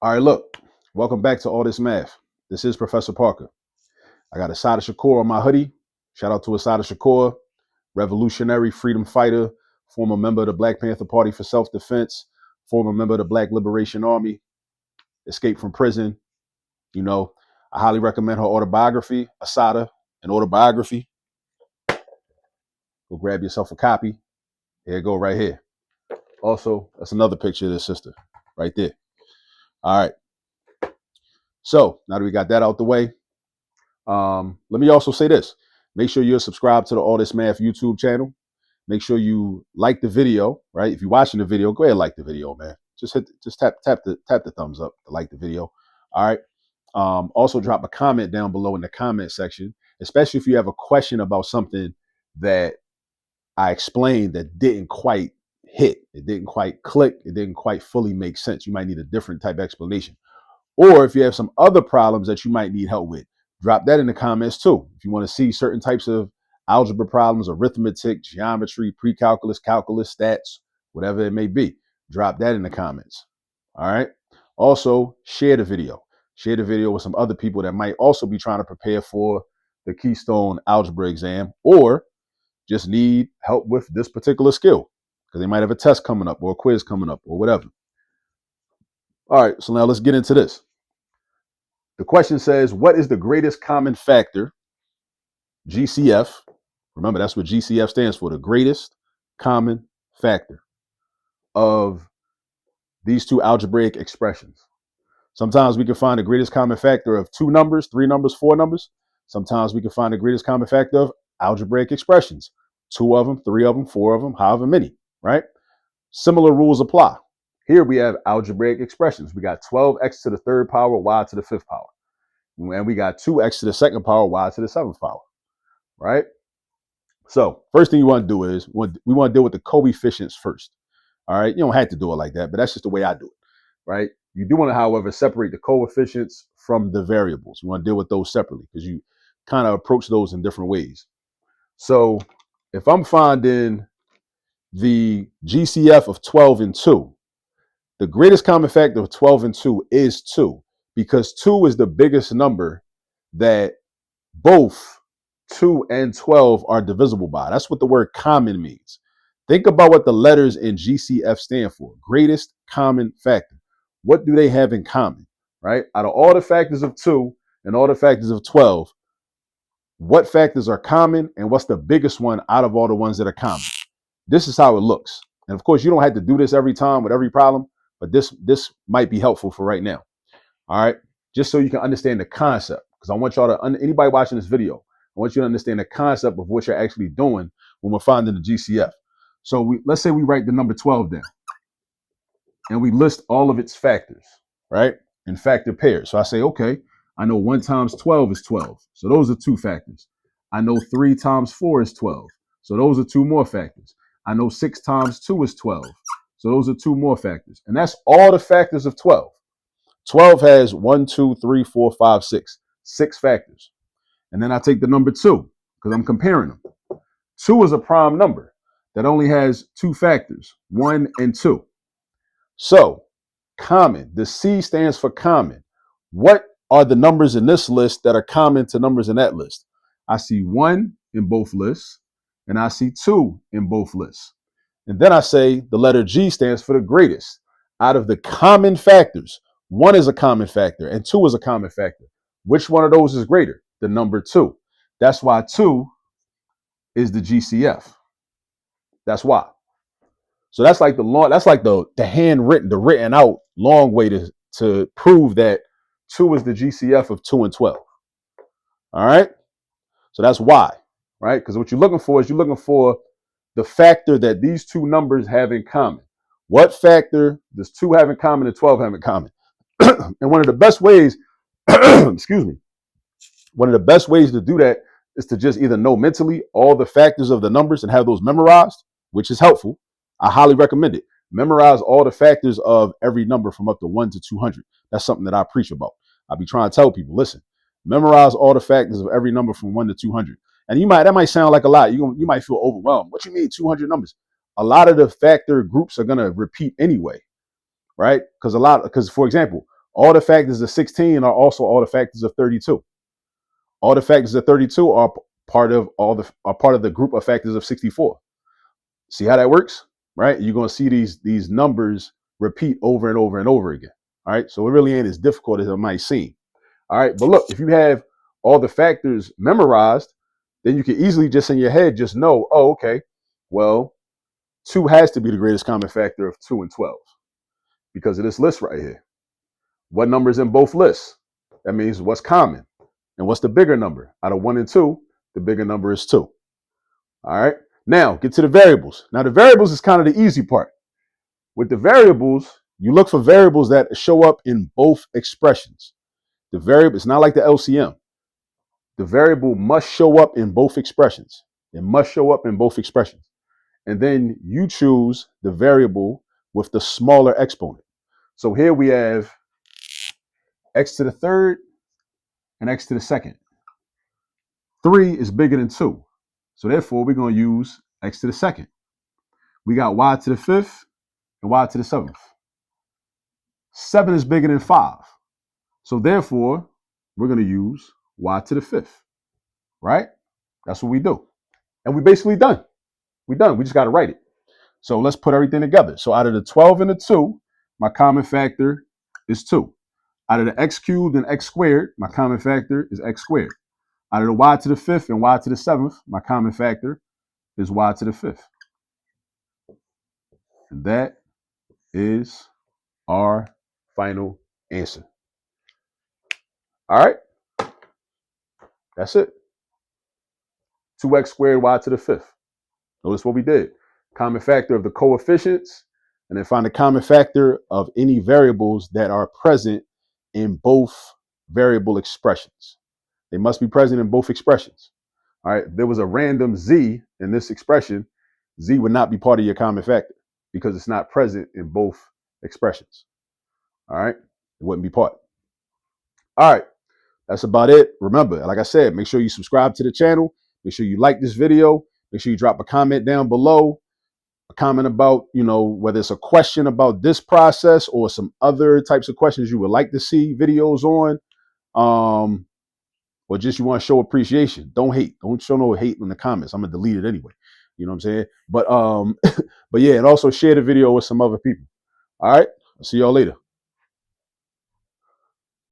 All right, look, welcome back to All This Math. This is Professor Parker. I got Asada Shakur on my hoodie. Shout out to Asada Shakur, revolutionary freedom fighter, former member of the Black Panther Party for Self-Defense, former member of the Black Liberation Army, escaped from prison. You know, I highly recommend her autobiography, Asada, an autobiography. Go grab yourself a copy. Here you go, right here. Also, that's another picture of this sister right there. All right. So now that we got that out the way, let me also say this. Make sure you're subscribed to the All This Math YouTube channel. Make sure you like the video, right? If you're watching the video, go ahead and like the video, man. Just tap the thumbs up to like the video. All right. Also drop a comment down below in the comment section, especially if you have a question about something that I explained that didn't quite hit. It didn't quite click. It didn't quite fully make sense. You might need a different type of explanation. Or if you have some other problems that you might need help with, drop that in the comments too. If you want to see certain types of algebra problems, arithmetic, geometry, pre-calculus, calculus, stats, whatever it may be, drop that in the comments. All right. Also, share the video. Share the video with some other people that might also be trying to prepare for the Keystone algebra exam or just need help with this particular skill because they might have a test coming up or a quiz coming up or whatever. All right. So now let's get into this. The question says, what is the greatest common factor, GCF? Remember, that's what GCF stands for, the greatest common factor of these two algebraic expressions. Sometimes we can find the greatest common factor of two numbers, three numbers, four numbers. Sometimes we can find the greatest common factor of algebraic expressions, two of them, three of them, four of them, however many, right? Similar rules apply. Here we have algebraic expressions. We got 12x to the third power, y to the fifth power. And we got 2x to the second power, y to the seventh power, right? So first thing you want to do is we want to deal with the coefficients first. All right. You don't have to do it like that, but that's just the way I do it, right? You do want to, however, separate the coefficients from the variables. You want to deal with those separately because you kind of approach those in different ways. So if I'm finding the GCF of 12 and 2, the greatest common factor of 12 and 2 is 2 because 2 is the biggest number that both 2 and 12 are divisible by. That's what the word common means. Think about what the letters in GCF stand for. Greatest common factor. What do they have in common, right? Out of all the factors of 2 and all the factors of 12, what factors are common and what's the biggest one out of all the ones that are common? This is how it looks. And of course, you don't have to do this every time with every problem, but this might be helpful for right now. All right. Just so you can understand the concept, because I want y'all to, anybody watching this video, I want you to understand the concept of what you're actually doing when we're finding the GCF. So let's say we write the number 12 down and we list all of its factors, right? In factor pairs. So I say, okay, I know 1 times 12 is 12. So those are two factors. I know 3 times 4 is 12. So those are two more factors. I know 6 times 2 is 12. So those are two more factors. And that's all the factors of 12. 12 has 1, 2, 3, 4, 5, 6. 6 factors. And then I take the number 2 because I'm comparing them. 2 is a prime number that only has 2 factors, 1 and 2. So common, the C stands for common. What are the numbers in this list that are common to numbers in that list? I see 1 in both lists and I see 2 in both lists. And then I say the letter G stands for the greatest. Out of the common factors, 1 is a common factor and 2 is a common factor. Which one of those is greater? The number 2. That's why 2 is the GCF. That's why. So that's like the handwritten, the written out long way to prove that 2 is the GCF of 2 and 12. All right. So that's why, right? Because what you're looking for is the factor that these two numbers have in common. What factor does 2 have in common and 12 have in common? And one of the best ways, excuse me, one of the best ways to do that is to just either know mentally all the factors of the numbers and have those memorized, which is helpful. I highly recommend it. Memorize all the factors of every number from up to 1 to 200. That's something that I preach about. I'll be trying to tell people, listen, memorize all the factors of every number from 1 to 200. And that might sound like a lot. You might feel overwhelmed. What you mean 200 numbers? A lot of the factor groups are going to repeat anyway, right? Because for example, All the factors of 16 are also all the factors of 32. All the factors of 32 are part of the group of factors of 64. See how that works, right? You're going to see these numbers repeat over and over and over again. All right, so it really ain't as difficult as it might seem. All right, but look, if you have all the factors memorized, then you can easily just in your head just know, oh, okay, well, 2 has to be the greatest common factor of 2 and 12 because of this list right here. What number is in both lists? That means what's common. And what's the bigger number? Out of 1 and 2, the bigger number is 2. All right. Now, get to the variables. Now, the variables is kind of the easy part. With the variables, you look for variables that show up in both expressions. The variable, it's not like the LCM. The variable must show up in both expressions. It must show up in both expressions. And then you choose the variable with the smaller exponent. So here we have x to the third and x to the second. 3 is bigger than 2. So therefore, we're going to use x to the second. We got y to the fifth and y to the seventh. 7 is bigger than 5. So therefore, we're going to use y to the fifth, right? That's what we do. And we basically done. We done. We just got to write it. So let's put everything together. So out of the 12 and the 2, my common factor is 2. Out of the x cubed and x squared, my common factor is x squared. Out of the y to the fifth and y to the seventh, my common factor is y to the fifth. And that is our final answer. All right. That's it. 2x squared y to the fifth. Notice what we did. Common factor of the coefficients, and then find the common factor of any variables that are present in both variable expressions. They must be present in both expressions. All right. If there was a random z in this expression, z would not be part of your common factor because it's not present in both expressions. All right. It wouldn't be part. All right. That's about it. Remember, like I said, make sure you subscribe to the channel. Make sure you like this video. Make sure you drop a comment down below. A comment about, whether it's a question about this process or some other types of questions you would like to see videos on. Or just you want to show appreciation. Don't hate. Don't show no hate in the comments. I'm gonna delete it anyway. You know what I'm saying? But but yeah, and also share the video with some other people. All right. I'll see y'all later.